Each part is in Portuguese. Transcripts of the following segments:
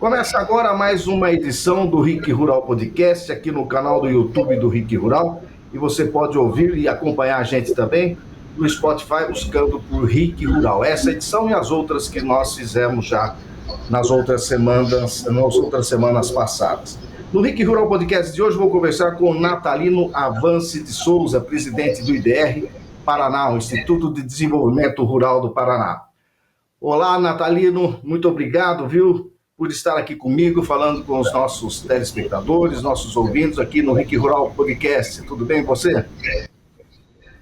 Começa agora mais uma edição do RIC Rural Podcast, aqui no canal do YouTube do RIC Rural. E você pode ouvir e acompanhar a gente também no Spotify, buscando por RIC Rural. Essa edição e as outras que nós fizemos já nas outras semanas passadas. No RIC Rural Podcast de hoje, vou conversar com Natalino Avance de Souza, presidente do IDR Paraná, o Instituto de Desenvolvimento Rural do Paraná. Olá, Natalino, muito obrigado, por estar aqui comigo, falando com os nossos telespectadores, nossos ouvintes aqui no RIC Rural Podcast. Tudo bem com você?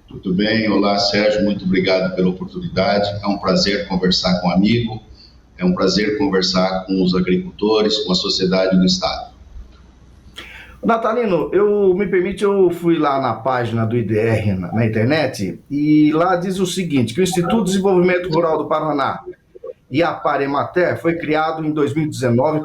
Tudo bem. Olá, Sérgio, muito obrigado pela oportunidade. É um prazer conversar com um amigo, é um prazer conversar com os agricultores, com a sociedade do Estado. Natalino, eu fui lá na página do IDR na internet e lá diz o seguinte, que o Instituto de Desenvolvimento Rural do Paraná e a Emater foi criado em 2019,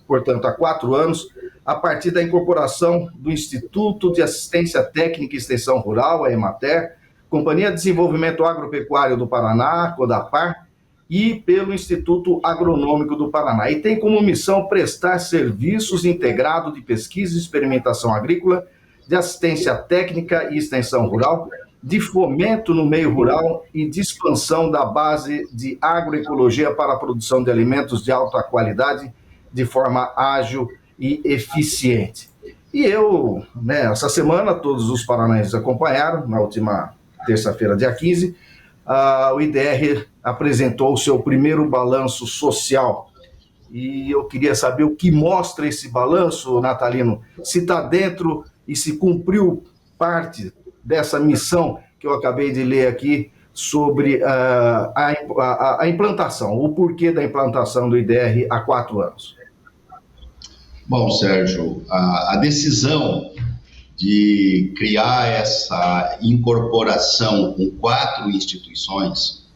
portanto há 4 anos, a partir da incorporação do Instituto de Assistência Técnica e Extensão Rural, a Emater, Companhia de Desenvolvimento Agropecuário do Paraná, Codapar, e pelo Instituto Agronômico do Paraná. E tem como missão prestar serviços integrados de pesquisa e experimentação agrícola, de assistência técnica e extensão rural, de fomento no meio rural e de expansão da base de agroecologia para a produção de alimentos de alta qualidade de forma ágil e eficiente. E essa semana, todos os paranaenses acompanharam, na última terça-feira, dia 15, o IDR apresentou o seu primeiro balanço social. E eu queria saber o que mostra esse balanço, Natalino, se está dentro e se cumpriu parte dessa missão que eu acabei de ler aqui sobre a implantação, o porquê da implantação do IDR há 4 anos. Bom, Sérgio, a decisão de criar essa incorporação com 4 instituições,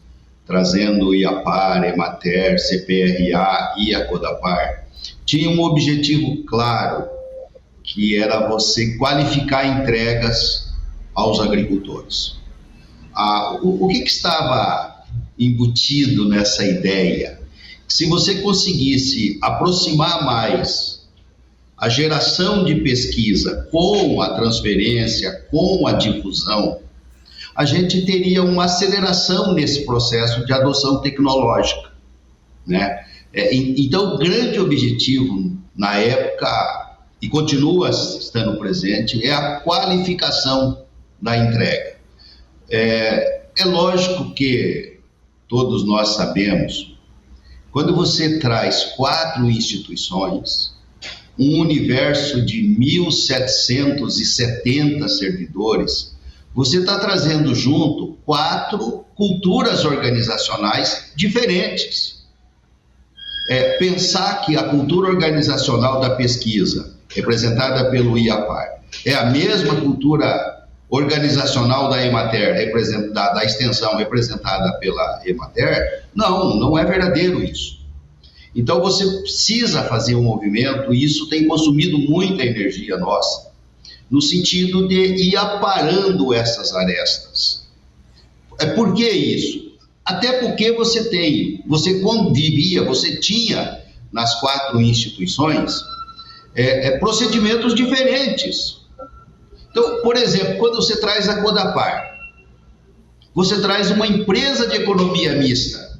trazendo o IAPAR, Emater, CPRA e a Codapar, tinha um objetivo claro, que era você qualificar entregas aos agricultores. O que estava embutido nessa ideia? Se você conseguisse aproximar mais a geração de pesquisa com a transferência, com a difusão, a gente teria uma aceleração nesse processo de adoção tecnológica, né? Então, o grande objetivo na época, e continua estando presente, é a qualificação da entrega. É lógico que todos nós sabemos, quando você traz 4 instituições, um universo de 1.770 servidores, você está trazendo junto 4 culturas organizacionais diferentes. Pensar que a cultura organizacional da pesquisa, representada pelo IAPAR, é a mesma cultura organizacional da Emater, da extensão representada pela Emater, não é verdadeiro isso. Então você precisa fazer um movimento, e isso tem consumido muita energia nossa, no sentido de ir aparando essas arestas. Por que isso? Até porque você tinha nas 4 instituições procedimentos diferentes. Então, por exemplo, quando você traz a Codapar, você traz uma empresa de economia mista.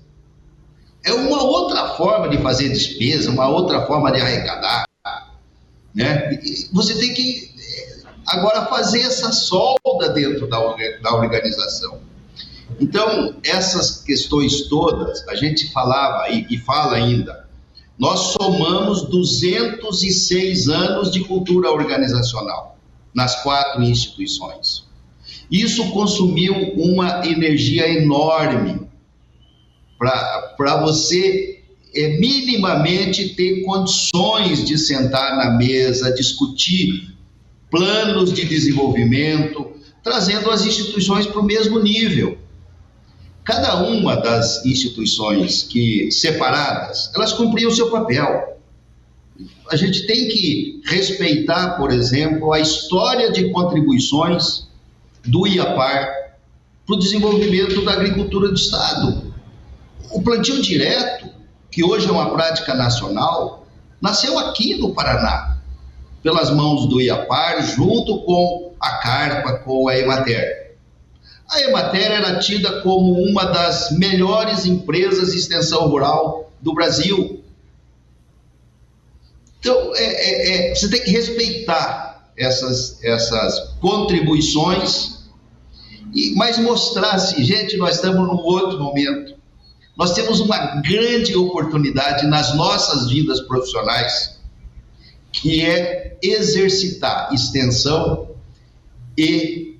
É uma outra forma de fazer despesa, uma outra forma de arrecadar, né? Você tem que agora fazer essa solda dentro da organização. Então, essas questões todas, a gente falava e fala ainda, nós somamos 206 anos de cultura organizacional nas 4 instituições. Isso consumiu uma energia enorme para você minimamente ter condições de sentar na mesa, discutir planos de desenvolvimento, trazendo as instituições para o mesmo nível. Cada uma das instituições separadas, elas cumpriam o seu papel. A gente tem que respeitar, por exemplo, a história de contribuições do IAPAR para o desenvolvimento da agricultura do Estado. O plantio direto, que hoje é uma prática nacional, nasceu aqui no Paraná, pelas mãos do IAPAR, junto com a Carpa, com a Emater. A Emater era tida como uma das melhores empresas de extensão rural do Brasil. Então, você tem que respeitar essas contribuições, mas mostrar assim, gente, nós estamos num outro momento. Nós temos uma grande oportunidade nas nossas vidas profissionais, que é exercitar extensão e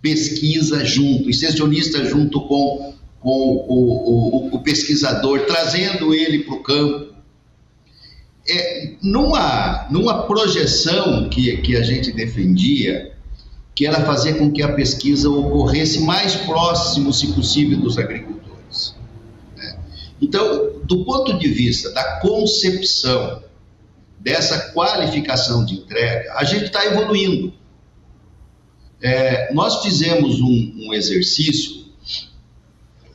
pesquisa junto, extensionista junto com o pesquisador, trazendo ele para o campo. Numa projeção que a gente defendia, que era fazer com que a pesquisa ocorresse mais próximo, se possível, dos agricultores. Então, do ponto de vista da concepção dessa qualificação de entrega, a gente está evoluindo. Nós fizemos um exercício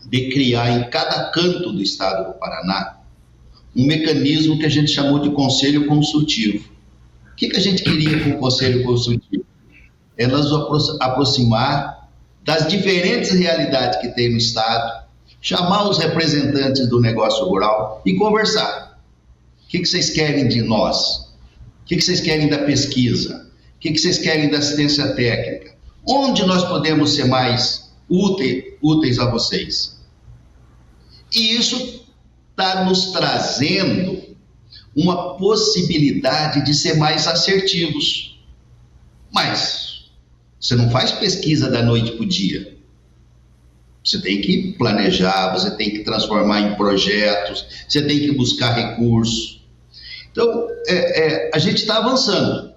de criar em cada canto do estado do Paraná um mecanismo que a gente chamou de conselho consultivo. O que a gente queria com o conselho consultivo? É nos aproximar das diferentes realidades que tem no estado, chamar os representantes do negócio rural e conversar. O que vocês querem de nós? O que vocês querem da pesquisa? O que vocês querem da assistência técnica? Onde nós podemos ser mais úteis a vocês? E isso está nos trazendo uma possibilidade de ser mais assertivos. Mas você não faz pesquisa da noite para o dia. Você tem que planejar, você tem que transformar em projetos, você tem que buscar recursos. Então, a gente está avançando.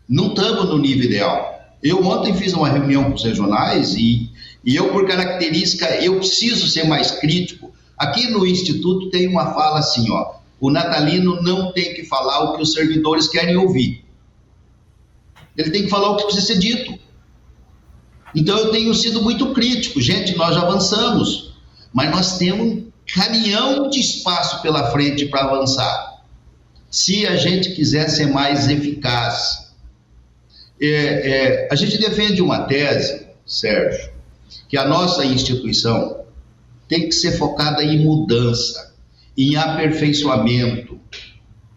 Não estamos no nível ideal. Eu ontem fiz uma reunião com os regionais e eu, por característica, eu preciso ser mais crítico. Aqui no Instituto tem uma fala assim, o natalino não tem que falar o que os servidores querem ouvir. Ele tem que falar o que precisa ser dito. Então eu tenho sido muito crítico. Gente, nós já avançamos, mas nós temos um caminhão de espaço pela frente para avançar. Se a gente quiser ser mais eficaz. A gente defende uma tese, Sérgio, que a nossa instituição tem que ser focada em mudança, em aperfeiçoamento.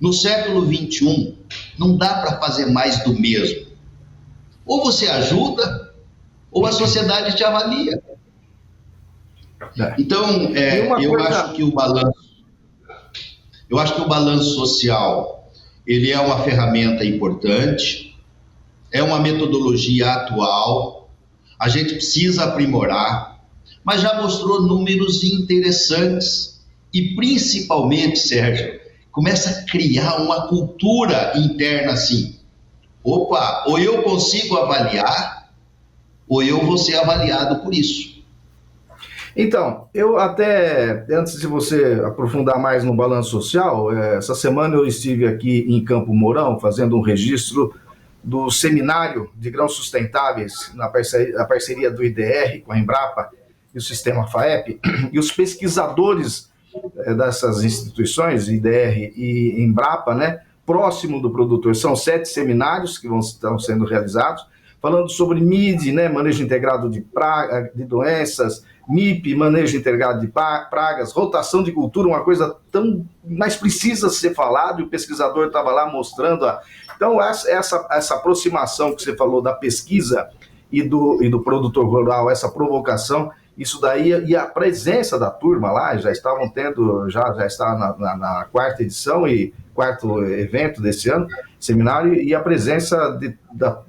No século XXI, não dá para fazer mais do mesmo. Ou você ajuda, ou a sociedade te avalia. Então, acho que o balanço social, ele é uma ferramenta importante, é uma metodologia atual, a gente precisa aprimorar, mas já mostrou números interessantes e, principalmente, Sérgio, começa a criar uma cultura interna assim. Opa, ou eu consigo avaliar, ou eu vou ser avaliado por isso. Então, eu até, antes de você aprofundar mais no balanço social, essa semana eu estive aqui em Campo Mourão fazendo um registro do seminário de grãos sustentáveis na parceria do IDR com a Embrapa e o sistema FAEP, e os pesquisadores dessas instituições, IDR e Embrapa, né, próximo do produtor. São 7 seminários que estão sendo realizados, falando sobre MID, né, manejo integrado de doenças, MIP, manejo integrado de pragas, rotação de cultura, uma coisa tão mais precisa ser falado, e o pesquisador estava lá mostrando. Então, essa aproximação que você falou da pesquisa e do produtor rural, essa provocação, isso daí, e a presença da turma lá, já estavam tendo, já está na 4ª edição e 4º evento desse ano, seminário, e a presença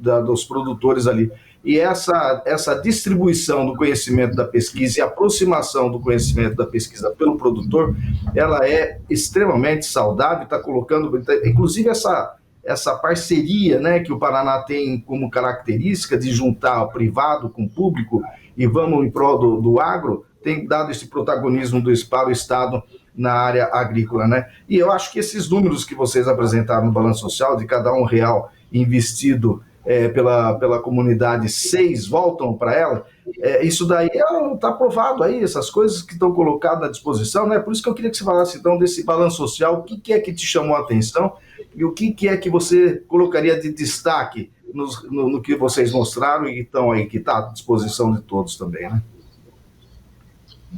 dos produtores ali. E essa distribuição do conhecimento da pesquisa e aproximação do conhecimento da pesquisa pelo produtor, ela é extremamente saudável, está colocando, inclusive essa parceria, né, que o Paraná tem como característica de juntar o privado com o público e vamos em prol do agro, tem dado esse protagonismo para o Estado na área agrícola, né? E eu acho que esses números que vocês apresentaram no Balanço Social, de cada R$1 investido pela comunidade, 6 voltam para ela. Isso daí está provado aí, essas coisas que estão colocadas à disposição, né? Por isso que eu queria que você falasse, então, desse balanço social, o que é que te chamou a atenção e o que é que você colocaria de destaque no que vocês mostraram e estão aí, que está à disposição de todos também, né?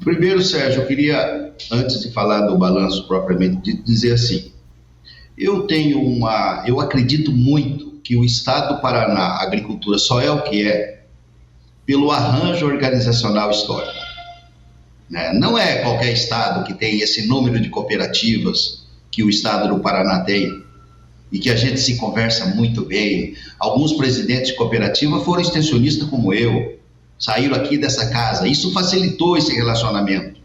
Primeiro, Sérgio, eu queria, antes de falar do balanço propriamente, dizer assim, eu acredito muito que o Estado do Paraná, a agricultura só é o que é pelo arranjo organizacional histórico, né? Não é qualquer estado que tem esse número de cooperativas que o Estado do Paraná tem e que a gente se conversa muito bem. Alguns presidentes de cooperativa foram extensionistas como eu, saíram aqui dessa casa. Isso facilitou esse relacionamento.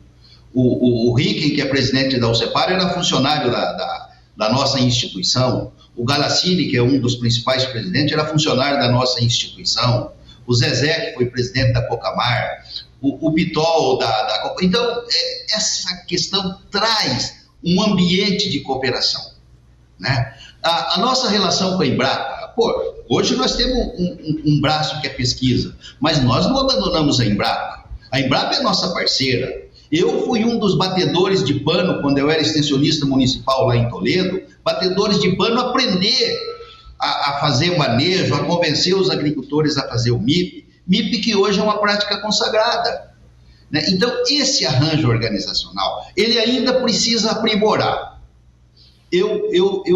O Ricken, que é presidente da UCEPAR, era funcionário da nossa instituição. O Galassini, que é um dos principais presidentes, era funcionário da nossa instituição. O Zezé, que foi presidente da Cocamar. O Bitol, da Copa. Então, essa questão traz um ambiente de cooperação, né? A nossa relação com a Embrapa, hoje nós temos um braço que é pesquisa, mas nós não abandonamos a Embrapa. A Embrapa é nossa parceira. Eu fui um dos batedores de pano, quando eu era extensionista municipal lá em Toledo, batedores de pano, aprender a fazer manejo, a convencer os agricultores a fazer o MIP que hoje é uma prática consagrada, né? Então, esse arranjo organizacional, ele ainda precisa aprimorar.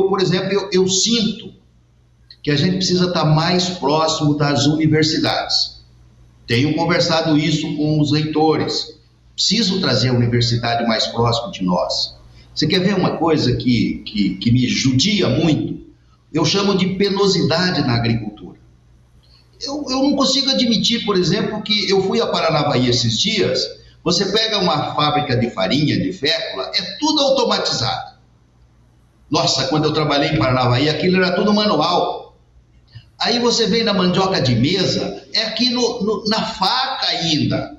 Por exemplo, eu sinto que a gente precisa estar mais próximo das universidades. Tenho conversado isso com os reitores. Preciso trazer a universidade mais próximo de nós. Você quer ver uma coisa que me judia muito? Eu chamo de penosidade na agricultura. Eu não consigo admitir, por exemplo, que eu fui a Paranavaí esses dias, você pega uma fábrica de farinha, de fécula, é tudo automatizado. Nossa, quando eu trabalhei em Paranavaí, aquilo era tudo manual. Aí você vem na mandioca de mesa, é aqui na faca ainda.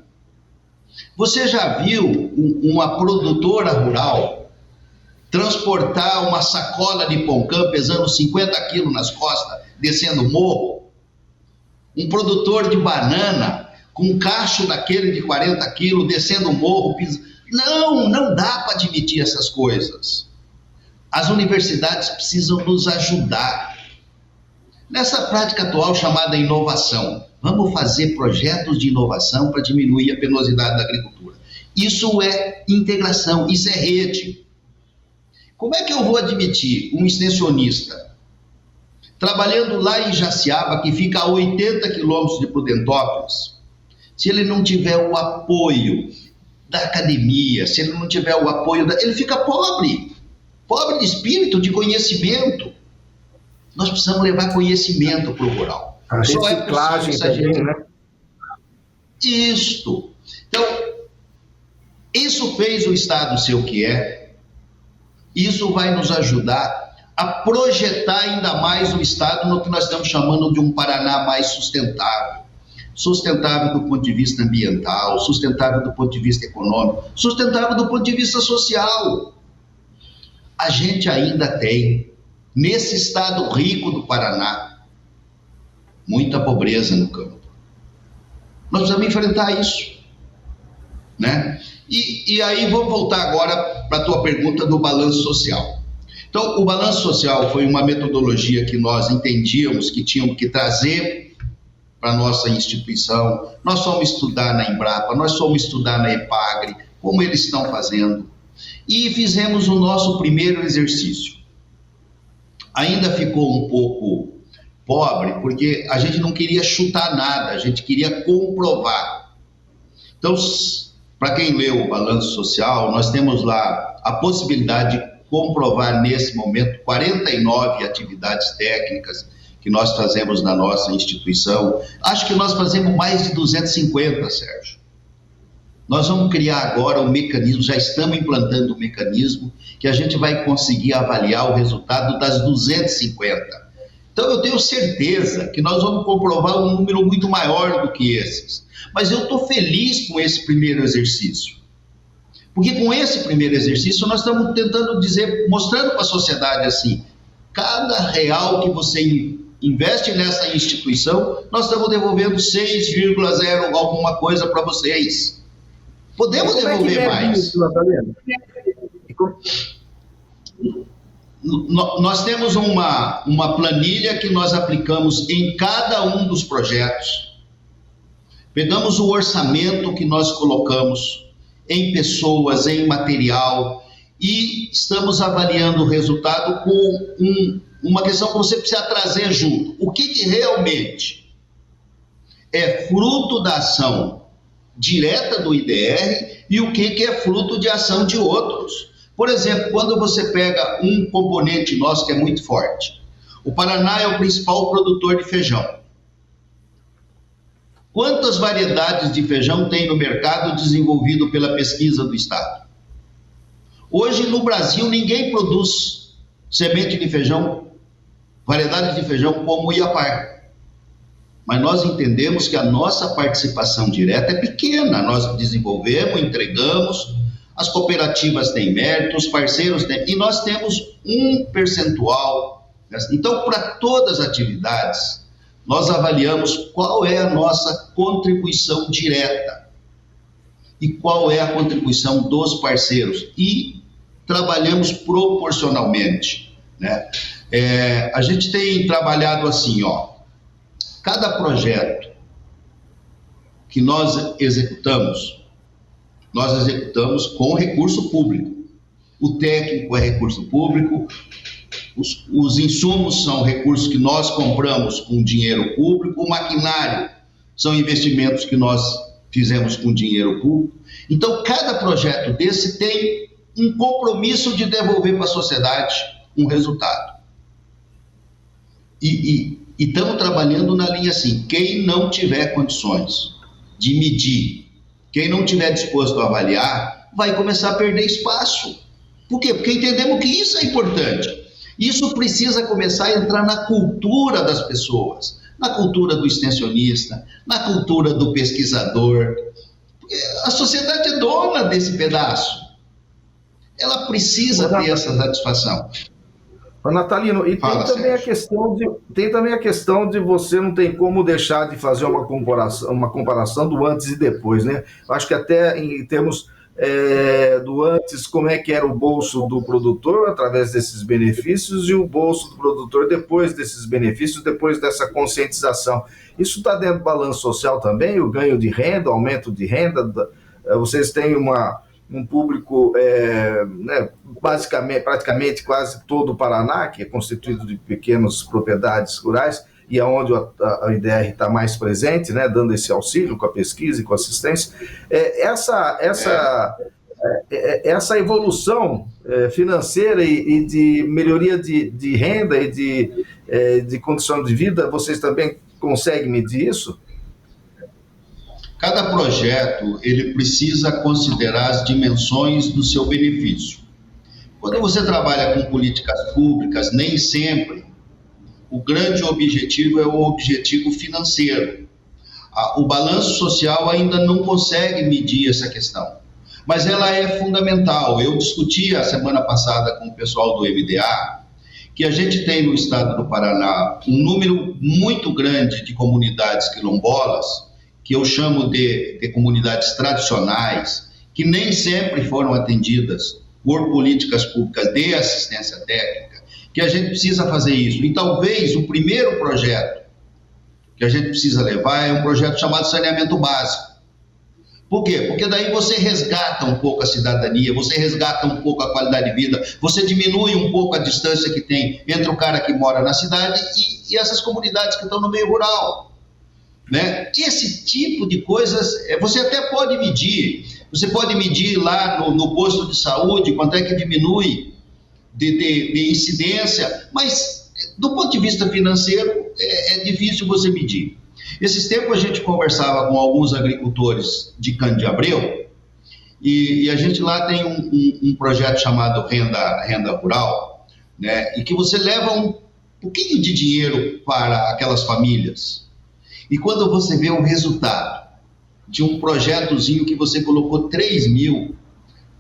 Você já viu uma produtora rural transportar uma sacola de pão-cã pesando 50 quilos nas costas, descendo o morro? Um produtor de banana com um cacho daquele de 40 quilos, descendo o morro? Não dá para admitir essas coisas. As universidades precisam nos ajudar nessa prática atual chamada inovação. Vamos fazer projetos de inovação para diminuir a penosidade da agricultura. Isso é integração, isso é rede. Como é que eu vou admitir um extensionista trabalhando lá em Jaciaba, que fica a 80 quilômetros de Prudentópolis, se ele não tiver o apoio da academia, se ele não tiver o apoio ele fica pobre de espírito, de conhecimento. Nós precisamos levar conhecimento para o rural. A reciclagem também, né? Isto. Então, isso fez o Estado ser o que é. Isso vai nos ajudar a projetar ainda mais o Estado no que nós estamos chamando de um Paraná mais sustentável. Sustentável do ponto de vista ambiental, sustentável do ponto de vista econômico, sustentável do ponto de vista social. A gente ainda tem, nesse estado rico do Paraná, muita pobreza no campo. Nós precisamos enfrentar isso, né? E aí vou voltar agora para a tua pergunta do balanço social. Então, o balanço social foi uma metodologia que nós entendíamos que tínhamos que trazer para a nossa instituição. Nós fomos estudar na Embrapa, nós fomos estudar na EPAGRE, como eles estão fazendo. E fizemos o nosso primeiro exercício. Ainda ficou um pouco pobre, porque a gente não queria chutar nada, a gente queria comprovar. Então, para quem leu o balanço social, nós temos lá a possibilidade de comprovar nesse momento 49 atividades técnicas que nós fazemos na nossa instituição. Acho que nós fazemos mais de 250, Sérgio. Nós vamos criar agora um mecanismo, já estamos implantando um mecanismo que a gente vai conseguir avaliar o resultado das 250. Então eu tenho certeza que nós vamos comprovar um número muito maior do que esses. Mas eu estou feliz com esse primeiro exercício. Porque com esse primeiro exercício nós estamos tentando dizer, mostrando para a sociedade assim, cada real que você investe nessa instituição, nós estamos devolvendo 6,0 alguma coisa para vocês. Podemos devolver mais. Isso, nós temos uma planilha que nós aplicamos em cada um dos projetos. Pegamos o orçamento que nós colocamos em pessoas, em material, e estamos avaliando o resultado com uma questão que você precisa trazer junto. O que realmente é fruto da ação direta do IDR e o que é fruto de ação de outros. Por exemplo, quando você pega um componente nosso que é muito forte, o Paraná é o principal produtor de feijão. Quantas variedades de feijão tem no mercado desenvolvido pela pesquisa do Estado? Hoje, no Brasil, ninguém produz semente de feijão, variedades de feijão como o Iapar. Mas nós entendemos que a nossa participação direta é pequena. Nós desenvolvemos, entregamos, as cooperativas têm mérito, os parceiros têm, e nós temos um percentual. Então, para todas as atividades, nós avaliamos qual é a nossa contribuição direta e qual é a contribuição dos parceiros e trabalhamos proporcionalmente, né? A gente tem trabalhado assim, cada projeto que nós executamos com recurso público. O técnico é recurso público, os insumos são recursos que nós compramos com dinheiro público, o maquinário são investimentos que nós fizemos com dinheiro público. Então, cada projeto desse tem um compromisso de devolver para a sociedade um resultado. E estamos trabalhando na linha assim, quem não tiver condições de medir, quem não tiver disposto a avaliar, vai começar a perder espaço. Por quê? Porque entendemos que isso é importante. Isso precisa começar a entrar na cultura das pessoas, na cultura do extensionista, na cultura do pesquisador. A sociedade é dona desse pedaço. Ela precisa ter essa satisfação. Natalino, e tem também a questão de você não tem como deixar de fazer uma comparação do antes e depois, né? Acho que até em termos do antes, como é que era o bolso do produtor através desses benefícios e o bolso do produtor depois desses benefícios, depois dessa conscientização. Isso está dentro do balanço social também, o ganho de renda, o aumento de renda. Vocês têm um público, praticamente quase todo o Paraná, que é constituído de pequenas propriedades rurais, e é onde a IDR está mais presente, né, dando esse auxílio com a pesquisa e com a assistência. Essa evolução financeira e de melhoria de renda e de condição de vida, vocês também conseguem medir isso? Cada projeto, ele precisa considerar as dimensões do seu benefício. Quando você trabalha com políticas públicas, nem sempre o grande objetivo é o objetivo financeiro. O balanço social ainda não consegue medir essa questão, mas ela é fundamental. Eu discuti a semana passada com o pessoal do MDA que a gente tem no estado do Paraná um número muito grande de comunidades quilombolas, que eu chamo de comunidades tradicionais, que nem sempre foram atendidas por políticas públicas de assistência técnica, que a gente precisa fazer isso. E talvez o primeiro projeto que a gente precisa levar é um projeto chamado saneamento básico. Por quê? Porque daí você resgata um pouco a cidadania, você resgata um pouco a qualidade de vida, você diminui um pouco a distância que tem entre o cara que mora na cidade e essas comunidades que estão no meio rural, né? Esse tipo de coisas você até pode medir. Você pode medir lá no posto de saúde quanto é que diminui de incidência, mas do ponto de vista financeiro é difícil você medir. Esses tempos a gente conversava com alguns agricultores de Cana-de-Abreu e a gente lá tem um projeto chamado Renda Rural, né? E que você leva um pouquinho de dinheiro para aquelas famílias. E quando você vê o resultado de um projetozinho que você colocou 3 mil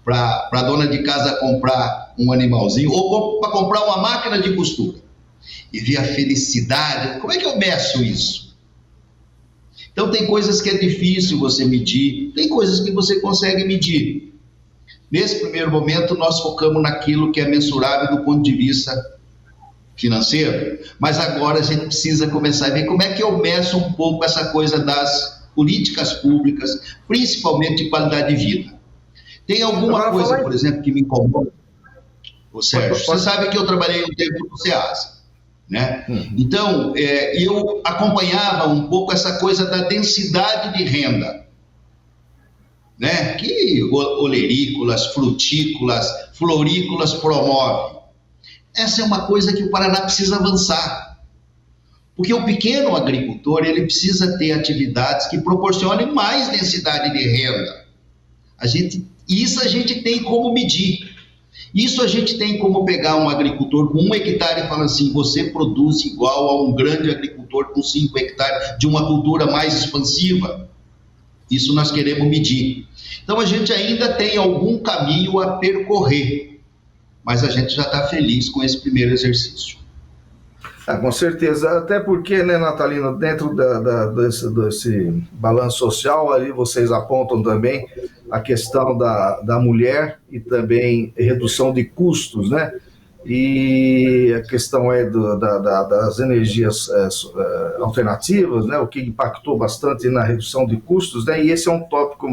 para a dona de casa comprar um animalzinho ou para comprar uma máquina de costura, e ver a felicidade. Como é que eu meço isso? Então tem coisas que é difícil você medir, tem coisas que você consegue medir. Nesse primeiro momento nós focamos naquilo que é mensurável do ponto de vista financeiro, mas agora a gente precisa começar a ver como é que eu meço um pouco essa coisa das políticas públicas, principalmente de qualidade de vida. Tem alguma coisa, por exemplo, que me incomoda? Ô Sérgio, você sabe que eu trabalhei um tempo no SEASA, né? Então, eu acompanhava um pouco essa coisa da densidade de renda, né? Que olerícolas, frutícolas, florícolas promovem. Essa é uma coisa que o Paraná precisa avançar, porque o pequeno agricultor, ele precisa ter atividades que proporcionem mais densidade de renda. Isso a gente tem como medir. Isso a gente tem como pegar um agricultor com 1 hectare e falar assim, você produz igual a um grande agricultor com 5 hectares de uma cultura mais expansiva. Isso nós queremos medir. Então a gente ainda tem algum caminho a percorrer, mas a gente já está feliz com esse primeiro exercício. Com certeza, até porque, né, Natalino, dentro desse balanço social, ali vocês apontam também a questão da mulher e também redução de custos, né? E a questão das energias alternativas, né? O que impactou bastante na redução de custos, né? E esse é um tópico,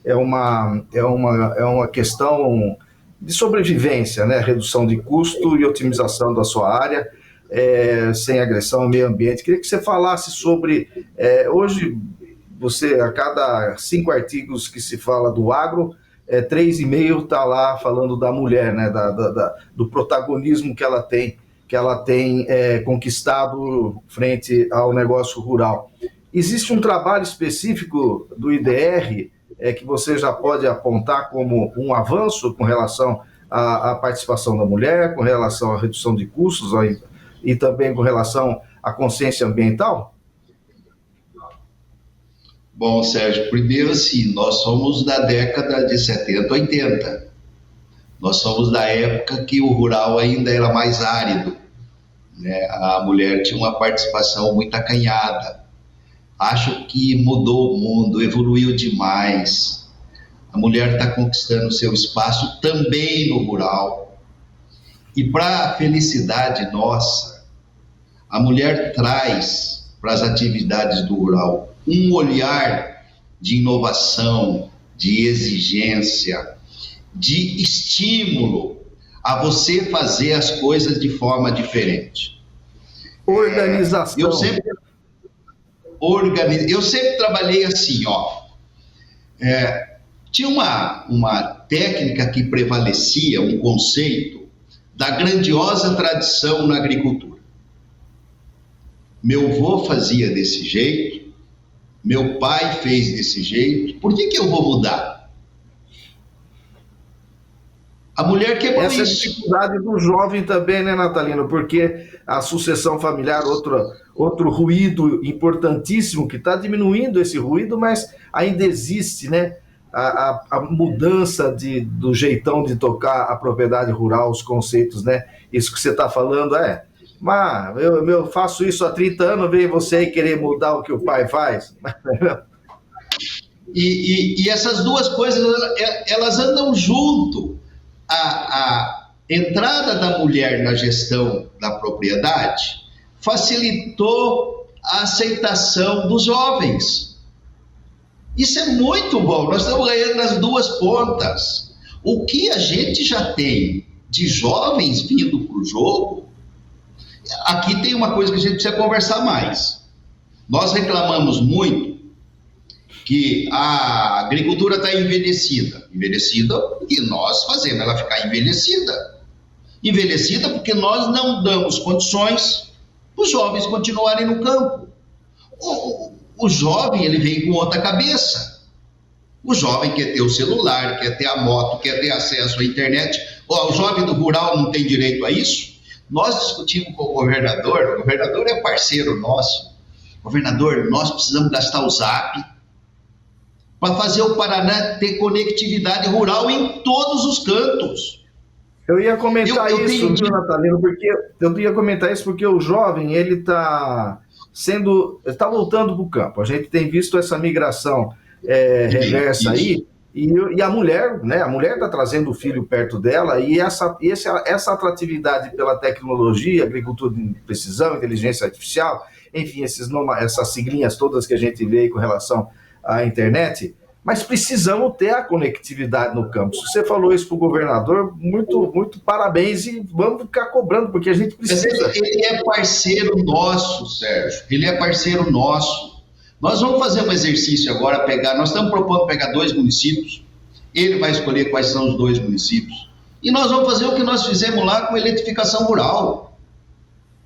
é uma questão de sobrevivência, né? Redução de custo e otimização da sua área. Sem agressão ao meio ambiente. Queria que você falasse sobre, hoje, você, a cada 5 artigos que se fala do agro, 3,5 está lá falando da mulher, né, do protagonismo que ela tem conquistado frente ao negócio rural. Existe um trabalho específico do IDR que você já pode apontar como um avanço com relação à participação da mulher, com relação à redução de custos, e também com relação à consciência ambiental? Bom, Sérgio, primeiro assim, nós somos da década de 70, 80. Nós somos da época que o rural ainda era mais árido, né? A mulher tinha uma participação muito acanhada. Acho que mudou o mundo, evoluiu demais. A mulher está conquistando seu espaço também no rural. E para a felicidade nossa, a mulher traz para as atividades do rural um olhar de inovação, de exigência, de estímulo a você fazer as coisas de forma diferente. Organização. Eu sempre trabalhei assim, ó. Tinha uma técnica que prevalecia, um conceito da grandiosa tradição na agricultura. Meu avô fazia desse jeito, meu pai fez desse jeito, por que eu vou mudar? A mulher quebrou isso. Essa é a dificuldade do jovem também, né, Natalino? Porque a sucessão familiar, outro ruído importantíssimo, que está diminuindo esse ruído, mas ainda existe, né? A mudança do jeitão de tocar a propriedade rural, os conceitos, né? Isso que você está falando mas eu faço isso há 30 anos, vem você aí querer mudar o que o pai faz. E essas duas coisas, elas andam junto. A entrada da mulher na gestão da propriedade facilitou a aceitação dos jovens. Isso é muito bom, nós estamos ganhando nas duas pontas. O que a gente já tem de jovens vindo para o jogo, aqui tem uma coisa que a gente precisa conversar mais. Nós reclamamos muito que a agricultura está envelhecida. Envelhecida porque nós fazemos ela ficar envelhecida. Envelhecida porque nós não damos condições para os jovens continuarem no campo. O jovem, ele vem com outra cabeça. O jovem quer ter o celular, quer ter a moto, quer ter acesso à internet. O jovem do rural não tem direito a isso? Nós discutimos com o governador é parceiro nosso. Governador, nós precisamos gastar o Zap para fazer o Paraná ter conectividade rural em todos os cantos. Eu ia comentar isso, viu, Natalino? Eu ia comentar isso porque o jovem, ele está voltando para o campo. A gente tem visto essa migração reversa aí, e a mulher, né? A mulher está trazendo o filho perto dela, e essa atratividade pela tecnologia, agricultura de precisão, inteligência artificial, enfim, essas siglinhas todas que a gente vê aí com relação à internet. Mas precisamos ter a conectividade no campo. Se você falou isso para o governador, muito, muito parabéns, e vamos ficar cobrando, porque a gente precisa. Ele é parceiro nosso, Sérgio. Ele é parceiro nosso. Nós vamos fazer um exercício agora, nós estamos propondo pegar 2 municípios, ele vai escolher quais são os 2 municípios, e nós vamos fazer o que nós fizemos lá com eletrificação rural.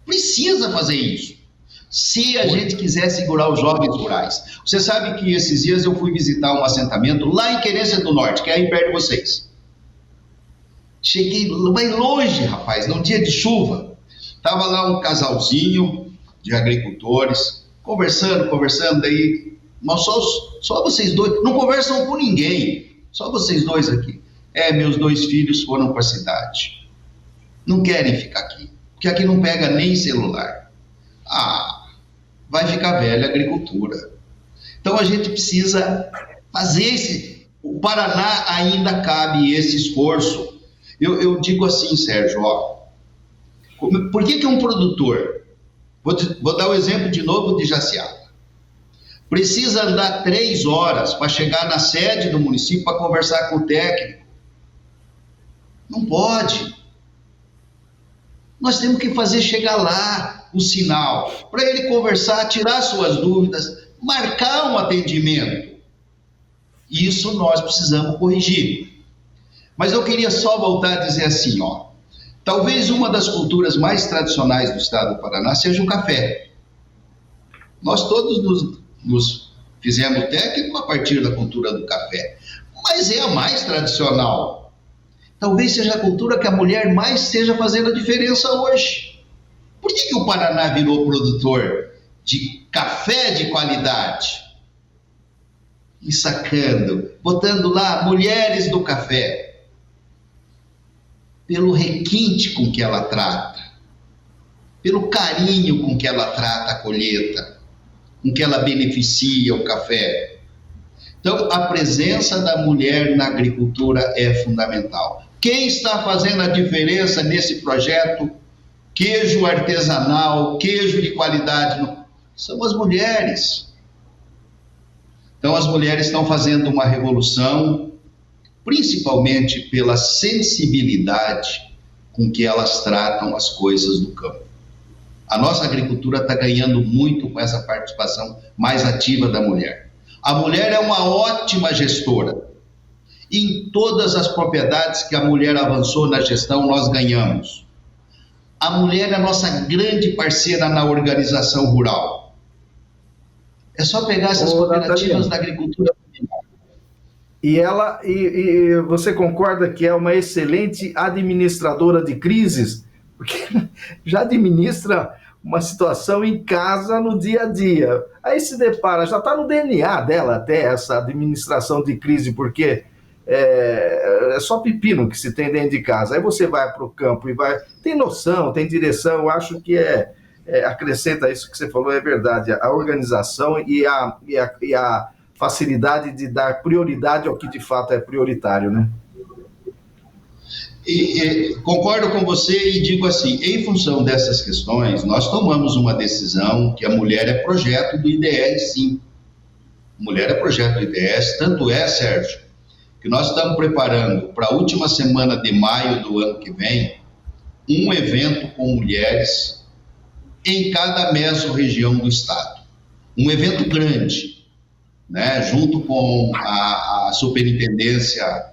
Precisa fazer isso. Se a gente quiser segurar os jovens rurais. Você sabe que esses dias eu fui visitar um assentamento lá em Querência do Norte, que é aí perto de vocês. Cheguei bem longe, rapaz, num dia de chuva. Estava lá um casalzinho de agricultores, conversando, daí, mas só vocês dois, não conversam com ninguém, só vocês dois aqui. Meus 2 filhos foram para a cidade. Não querem ficar aqui, porque aqui não pega nem celular. Vai ficar velha a agricultura. Então a gente precisa fazer o Paraná ainda cabe esse esforço. Eu digo assim, Sérgio, por que um produtor, vou dar o exemplo de novo de Jaciara, precisa andar 3 horas para chegar na sede do município para conversar com o técnico? Não pode. Nós temos que fazer chegar lá o sinal, para ele conversar, tirar suas dúvidas, marcar um atendimento. Isso nós precisamos corrigir. Mas eu queria só voltar a dizer assim, talvez uma das culturas mais tradicionais do estado do Paraná seja o café. Nós todos nos fizemos técnico a partir da cultura do café, mas é a mais tradicional. Talvez seja a cultura que a mulher mais esteja fazendo a diferença hoje. Por que o Paraná virou produtor de café de qualidade? E sacando, botando lá mulheres do café, pelo requinte com que ela trata, pelo carinho com que ela trata a colheita, com que ela beneficia o café. Então, a presença da mulher na agricultura é fundamental. Quem está fazendo a diferença nesse projeto? Queijo artesanal, queijo de qualidade, são as mulheres. Então as mulheres estão fazendo uma revolução, principalmente pela sensibilidade com que elas tratam as coisas do campo. A nossa agricultura está ganhando muito com essa participação mais ativa da mulher. A mulher é uma ótima gestora. Em todas as propriedades que a mulher avançou na gestão, nós ganhamos. A mulher é a nossa grande parceira na organização rural. É só pegar essas cooperativas da agricultura familiar. E você concorda que é uma excelente administradora de crises? Porque já administra uma situação em casa no dia a dia. Aí se depara, já está no DNA dela até essa administração de crise, porque é só pepino que se tem dentro de casa. Aí você vai para o campo e tem noção, tem direção. Eu acho que acrescenta isso que você falou, é verdade. A organização e a facilidade de dar prioridade ao que de fato é prioritário, né? Concordo com você e digo assim, em função dessas questões, nós tomamos uma decisão que a mulher é projeto do IDS, sim. Mulher é projeto do IDS, tanto é, Sérgio, que nós estamos preparando para a última semana de maio do ano que vem um evento com mulheres em cada mesorregião do estado. Um evento grande, né, junto com a Superintendência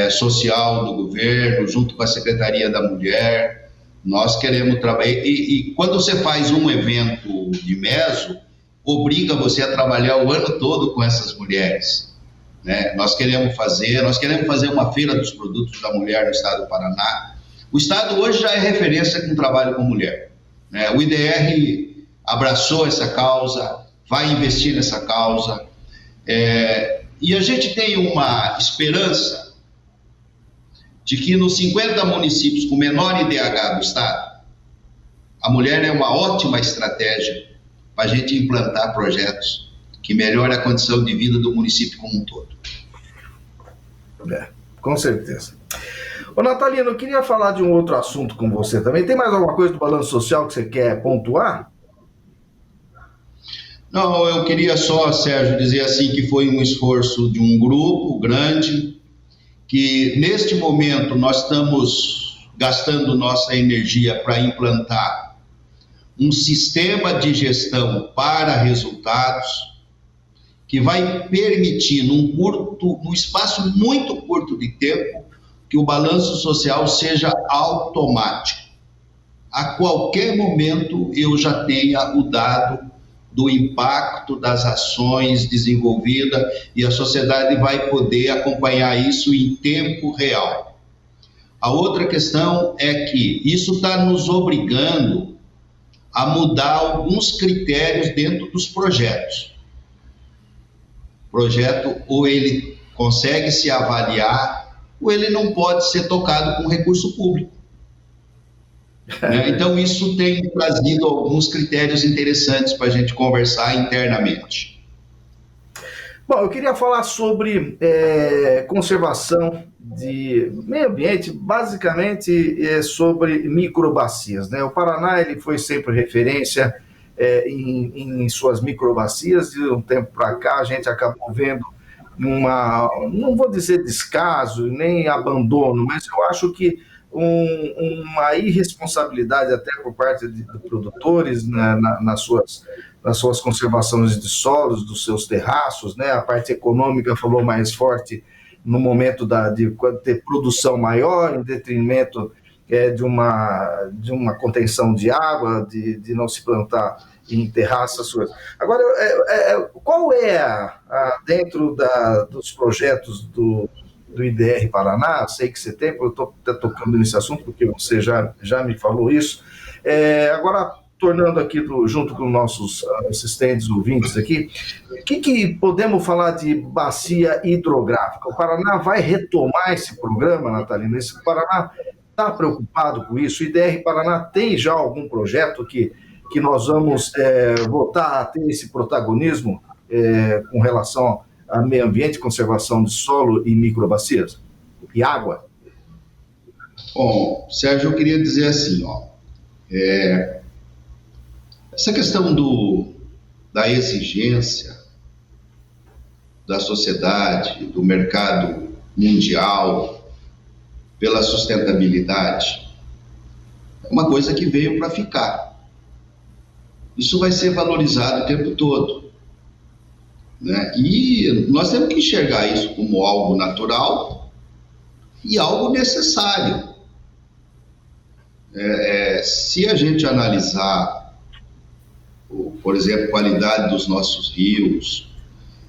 Social do governo, junto com a Secretaria da Mulher. Nós queremos trabalhar, e quando você faz um evento de meso, obriga você a trabalhar o ano todo com essas mulheres, né? Nós queremos fazer uma feira dos produtos da mulher no estado do Paraná. O estado hoje já é referência com trabalho com mulher, né? O IDR abraçou essa causa, vai investir nessa causa, e a gente tem uma esperança de que nos 50 municípios com menor IDH do estado, a mulher é uma ótima estratégia para a gente implantar projetos que melhorem a condição de vida do município como um todo. Com certeza. Ô, Natalino, eu queria falar de um outro assunto com você também. Tem mais alguma coisa do balanço social que você quer pontuar? Não, eu queria só, Sérgio, dizer assim que foi um esforço de um grupo grande, que neste momento nós estamos gastando nossa energia para implantar um sistema de gestão para resultados que vai permitir, num espaço muito curto de tempo, que o balanço social seja automático. A qualquer momento eu já tenha o dado do impacto das ações desenvolvidas e a sociedade vai poder acompanhar isso em tempo real. A outra questão é que isso está nos obrigando a mudar alguns critérios dentro dos projetos. O projeto, ou ele consegue se avaliar, ou ele não pode ser tocado com recurso público. Então, isso tem trazido alguns critérios interessantes para a gente conversar internamente. Bom, eu queria falar sobre conservação de meio ambiente, basicamente sobre microbacias, né? O Paraná ele foi sempre referência em suas microbacias. De um tempo para cá a gente acabou vendo não vou dizer descaso, nem abandono, mas eu acho que uma irresponsabilidade até por parte de produtores, né, nas suas conservações de solos, dos seus terraços, né? A parte econômica falou mais forte no momento de ter produção maior, em detrimento de uma contenção de água, de não se plantar em terraças. Agora, qual é, dentro dos projetos do IDR Paraná, sei que você tem, eu estou tocando nesse assunto porque você já me falou isso, agora tornando aqui junto com nossos assistentes ouvintes aqui, o que podemos falar de bacia hidrográfica? O Paraná vai retomar esse programa, Natalina? O Paraná está preocupado com isso? O IDR Paraná tem já algum projeto que nós vamos voltar a ter esse protagonismo com relação a meio ambiente, conservação de solo e microbacias? E água? Bom, Sérgio, eu queria dizer assim, essa questão da exigência da sociedade, do mercado mundial pela sustentabilidade, é uma coisa que veio para ficar. Isso vai ser valorizado o tempo todo, né? E nós temos que enxergar isso como algo natural e algo necessário. Se a gente analisar, por exemplo, a qualidade dos nossos rios,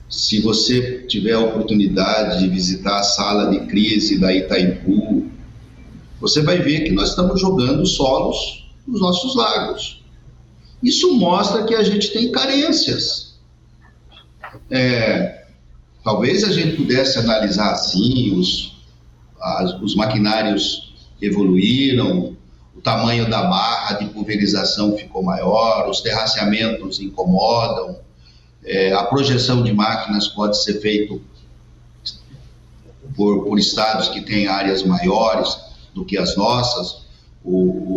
se você tiver a oportunidade de visitar a sala de crise da Itaipu, você vai ver que nós estamos jogando solos nos nossos lagos. Isso mostra que a gente tem carências. Talvez a gente pudesse analisar assim, os maquinários evoluíram, o tamanho da barra de pulverização ficou maior, os terraceamentos incomodam, a projeção de máquinas pode ser feita por estados que têm áreas maiores do que as nossas,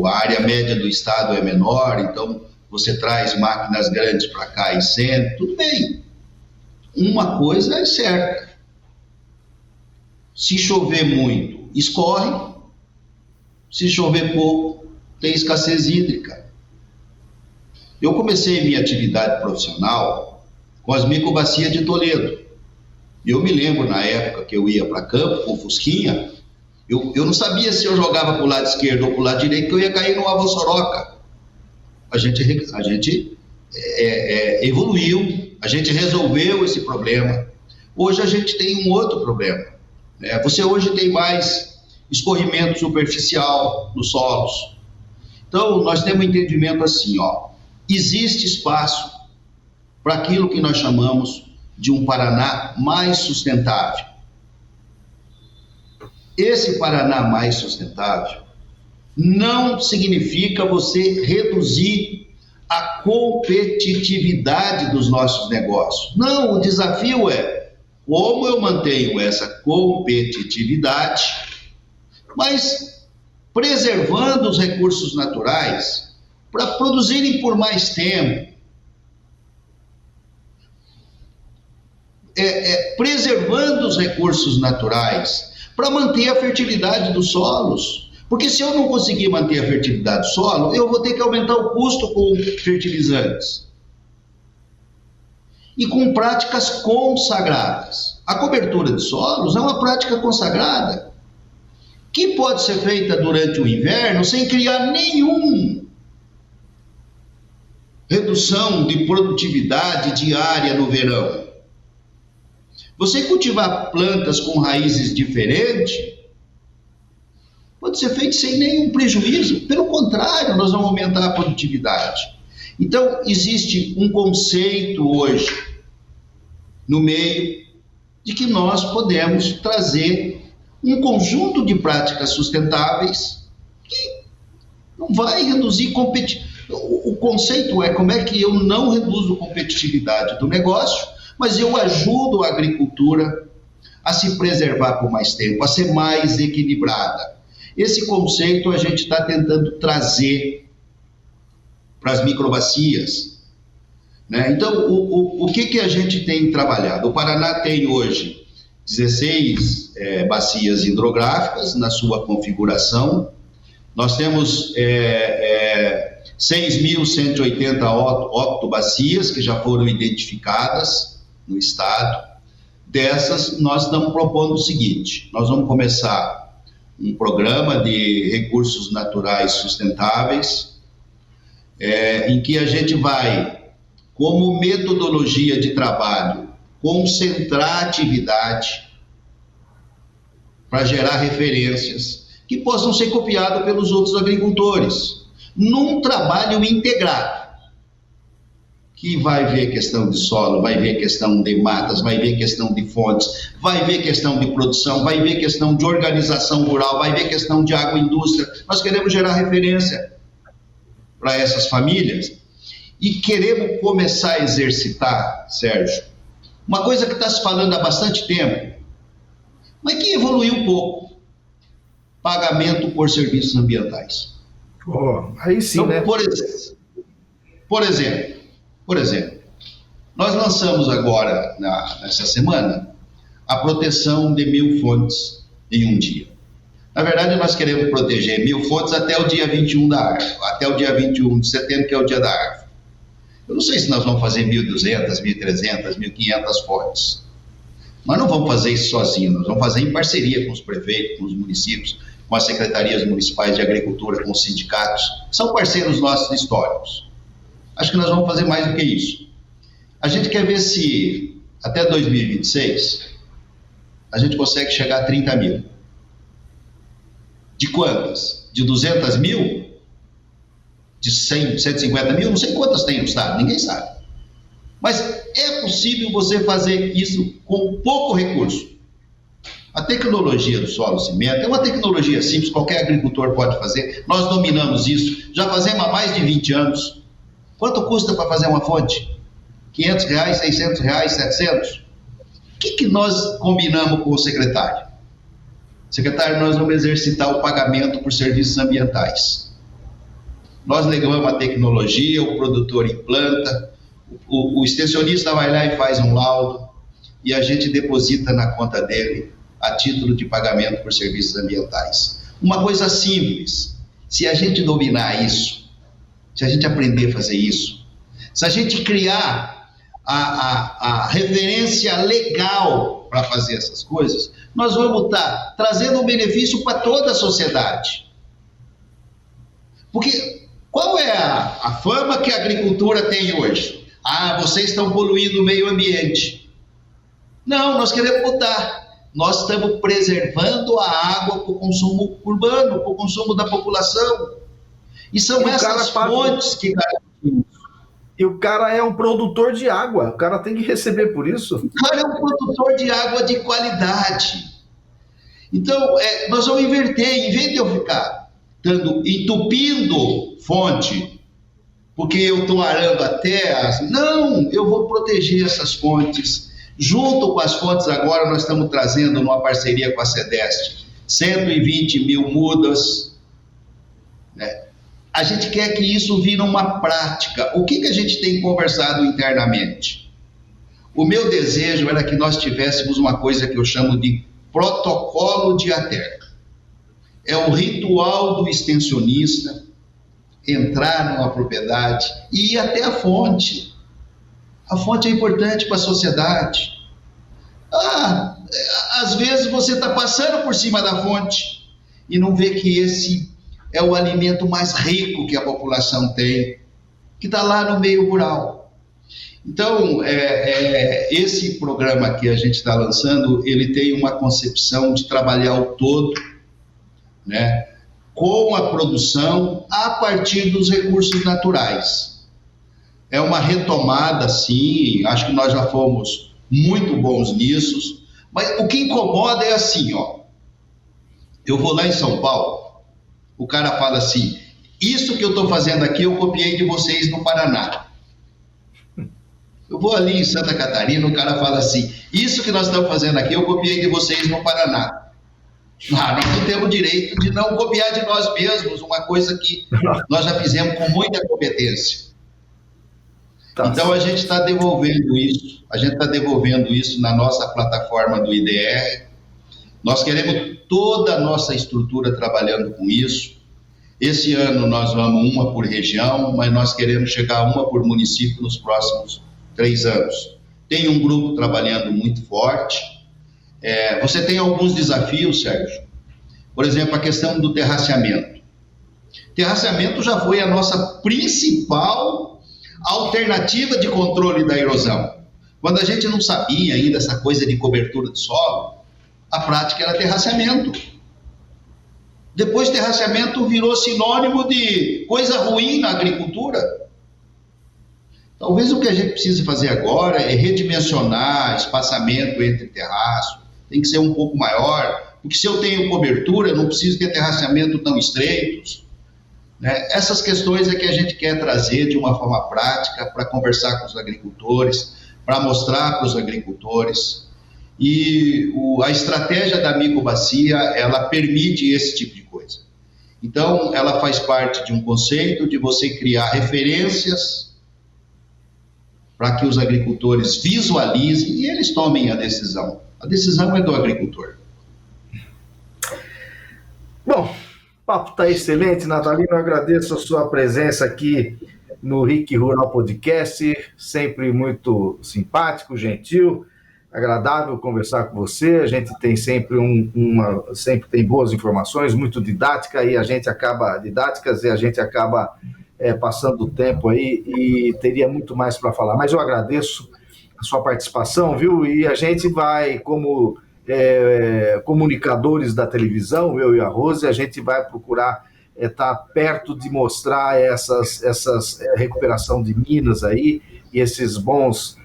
a área média do estado é menor, então você traz máquinas grandes para cá e centro, tudo bem. Uma coisa é certa, se chover muito, escorre, se chover pouco, tem escassez hídrica. Eu comecei minha atividade profissional com as microbacias de Toledo. Eu me lembro, na época que eu ia para campo com Fusquinha, eu não sabia se eu jogava para o lado esquerdo ou para o lado direito, que eu ia cair numa vossoroca. A gente evoluiu, a gente resolveu esse problema. Hoje a gente tem um outro problema. Você hoje tem mais escorrimento superficial nos solos. Então, nós temos um entendimento assim, existe espaço para aquilo que nós chamamos de um Paraná mais sustentável. esse Paraná mais sustentável não significa você reduzir a competitividade dos nossos negócios. Não, o desafio é como eu mantenho essa competitividade, mas preservando os recursos naturais para produzirem por mais tempo, preservando os recursos naturais para manter a fertilidade dos solos. Porque se eu não conseguir manter a fertilidade do solo, eu vou ter que aumentar o custo com fertilizantes. E com práticas consagradas. A cobertura de solos é uma prática consagrada, que pode ser feita durante o inverno sem criar nenhuma redução de produtividade diária no verão. Você cultivar plantas com raízes diferentes pode ser feito sem nenhum prejuízo. Pelo contrário, nós vamos aumentar a produtividade. Então, existe um conceito hoje no meio de que nós podemos trazer um conjunto de práticas sustentáveis que não vai reduzir competitividade. O conceito é como é que eu não reduzo a competitividade do negócio, mas eu ajudo a agricultura a se preservar por mais tempo, a ser mais equilibrada. Esse conceito a gente está tentando trazer para as microbacias, né? Então, o que a gente tem trabalhado? O Paraná tem hoje 16 bacias hidrográficas na sua configuração. Nós temos 6.180 octobacias que já foram identificadas no estado. Dessas, nós estamos propondo o seguinte: nós vamos começar um programa de recursos naturais sustentáveis, em que a gente vai, como metodologia de trabalho, concentrar atividade para gerar referências que possam ser copiadas pelos outros agricultores, num trabalho integrado, que vai ver questão de solo, vai ver questão de matas, vai ver questão de fontes, vai ver questão de produção, vai ver questão de organização rural, vai ver questão de agroindústria. Nós queremos gerar referência para essas famílias e queremos começar a exercitar, Sérgio, uma coisa que está se falando há bastante tempo, mas que evoluiu um pouco: pagamento por serviços ambientais. Aí sim, então, né? Por exemplo, nós lançamos agora, nessa semana, a proteção de 1.000 fontes em um dia. Na verdade, nós queremos proteger 1.000 fontes até o dia 21 da árvore, até o dia 21 de setembro, que é o dia da árvore. Eu não sei se nós vamos fazer 1.200, 1.300, 1.500 fontes. Nós não vamos fazer isso sozinhos, nós vamos fazer em parceria com os prefeitos, com os municípios, com as secretarias municipais de agricultura, com os sindicatos, que são parceiros nossos históricos. Acho que nós vamos fazer mais do que isso. A gente quer ver se, até 2026, a gente consegue chegar a 30 mil. De quantas? De 200 mil? De 100, 150 mil? Não sei quantas tem no estado, ninguém sabe. Mas é possível você fazer isso com pouco recurso. A tecnologia do solo cimento é uma tecnologia simples, qualquer agricultor pode fazer. Nós dominamos isso, já fazemos há mais de 20 anos. Quanto custa para fazer uma fonte? R$500, R$600, R$700? O que nós combinamos com o secretário? Secretário, nós vamos exercitar o pagamento por serviços ambientais. Nós levamos a tecnologia, o produtor implanta, o extensionista vai lá e faz um laudo e a gente deposita na conta dele a título de pagamento por serviços ambientais. Uma coisa simples. Se a gente dominar isso, se a gente aprender a fazer isso, se a gente criar a referência legal para fazer essas coisas, nós vamos estar trazendo um benefício para toda a sociedade. Porque qual é a fama que a agricultura tem hoje? Vocês estão poluindo o meio ambiente. Não, nós queremos mudar. Nós estamos preservando a água para o consumo urbano, para o consumo da população. E são essas fontes que garantem. E o cara é um produtor de água, o cara tem que receber por isso. O cara é um produtor de água de qualidade. Então, nós vamos inverter, em vez de eu ficar entupindo fonte, porque eu estou arando a terra, não, eu vou proteger essas fontes. Junto com as fontes, agora nós estamos trazendo, numa parceria com a CEDEST, 120 mil mudas, né? A gente quer que isso vire uma prática. O que a gente tem conversado internamente? O meu desejo era que nós tivéssemos uma coisa que eu chamo de protocolo de ATER. É o ritual do extensionista entrar numa propriedade e ir até a fonte. A fonte é importante para a sociedade. Às vezes você está passando por cima da fonte e não vê que esse é o alimento mais rico que a população tem, que está lá no meio rural. Então, esse programa que a gente está lançando, ele tem uma concepção de trabalhar o todo, né, com a produção a partir dos recursos naturais. É uma retomada, sim, acho que nós já fomos muito bons nisso, mas o que incomoda é assim, ó, eu vou lá em São Paulo, o cara fala assim, isso que eu estou fazendo aqui eu copiei de vocês no Paraná. Eu vou ali em Santa Catarina, o cara fala assim, isso que nós estamos fazendo aqui eu copiei de vocês no Paraná. Nós não temos direito de não copiar de nós mesmos uma coisa que nós já fizemos com muita competência. Então a gente está devolvendo isso, na nossa plataforma do IDR. Nós queremos toda a nossa estrutura trabalhando com isso. Esse ano nós vamos uma por região, mas nós queremos chegar a uma por município nos próximos 3 anos. Tem um grupo trabalhando muito forte. Você tem alguns desafios, Sérgio. Por exemplo, a questão do terraceamento. Terraceamento já foi a nossa principal alternativa de controle da erosão. Quando a gente não sabia ainda essa coisa de cobertura de solo, a prática era terraceamento. Depois, terraceamento virou sinônimo de coisa ruim na agricultura. Talvez o que a gente precise fazer agora é redimensionar espaçamento entre terraço, tem que ser um pouco maior, porque se eu tenho cobertura, eu não preciso ter terraceamento tão estreitos, né? Essas questões é que a gente quer trazer de uma forma prática para conversar com os agricultores, para mostrar para os agricultores. E a estratégia da microbacia, ela permite esse tipo de coisa. Então, ela faz parte de um conceito de você criar referências para que os agricultores visualizem e eles tomem a decisão. A decisão é do agricultor. Bom, o papo está excelente, Natalino. Eu agradeço a sua presença aqui no RIC Rural Podcast, sempre muito simpático, gentil, agradável conversar com você. A gente tem sempre sempre tem boas informações, muito didáticas, e a gente acaba passando o tempo aí e teria muito mais para falar. Mas eu agradeço a sua participação, viu? E a gente vai, como comunicadores da televisão, eu e a Rose, a gente vai procurar estar perto de mostrar essas recuperação de minas aí e essas boas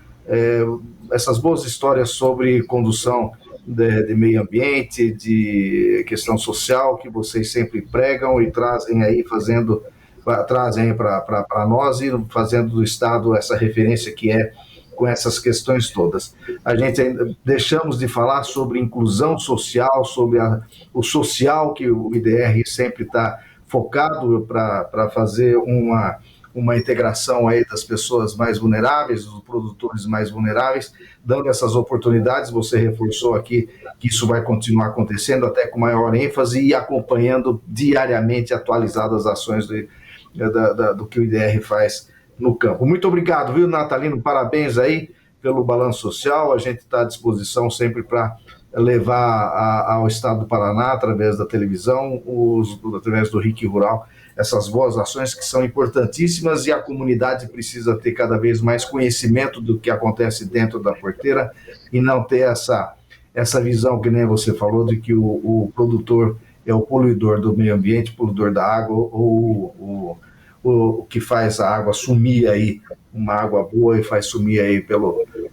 histórias sobre condução de meio ambiente, de questão social, que vocês sempre pregam e trazem aí, trazem para nós e fazendo do Estado essa referência que é com essas questões todas. A gente deixamos de falar sobre inclusão social, sobre o social, que o IDR sempre está focado para fazer uma integração aí das pessoas mais vulneráveis, dos produtores mais vulneráveis, dando essas oportunidades. Você reforçou aqui que isso vai continuar acontecendo, até com maior ênfase, e acompanhando diariamente atualizadas as ações do que o IDR faz no campo. Muito obrigado, viu, Natalino? Parabéns aí pelo balanço social. A gente está à disposição sempre para levar ao Estado do Paraná, através da televisão, através do RIC Rural, essas boas ações que são importantíssimas, e a comunidade precisa ter cada vez mais conhecimento do que acontece dentro da porteira e não ter essa visão, que nem você falou, de que o produtor é o poluidor do meio ambiente, poluidor da água, ou o que faz a água sumir aí, uma água boa, e faz sumir aí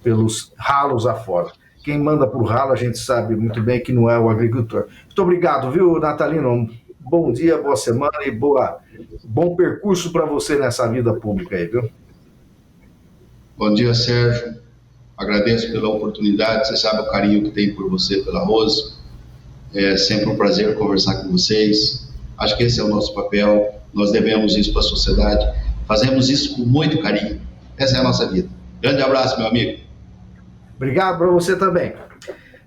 pelos ralos afora. quem manda para o ralo, a gente sabe muito bem que não é o agricultor. Muito obrigado, viu, Natalino? Bom dia, boa semana e bom percurso para você nessa vida pública aí, viu? Bom dia, Sérgio. Agradeço pela oportunidade. Você sabe o carinho que tem por você, pela Rose. É sempre um prazer conversar com vocês. Acho que esse é o nosso papel. Nós devemos isso para a sociedade. Fazemos isso com muito carinho. Essa é a nossa vida. Grande abraço, meu amigo. Obrigado para você também.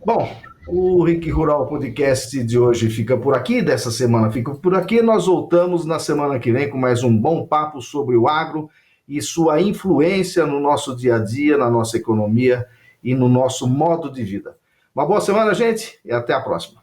Bom, o RIC Rural Podcast de hoje fica por aqui, dessa semana fica por aqui. Nós voltamos na semana que vem com mais um bom papo sobre o agro e sua influência no nosso dia a dia, na nossa economia e no nosso modo de vida. Uma boa semana, gente, e até a próxima.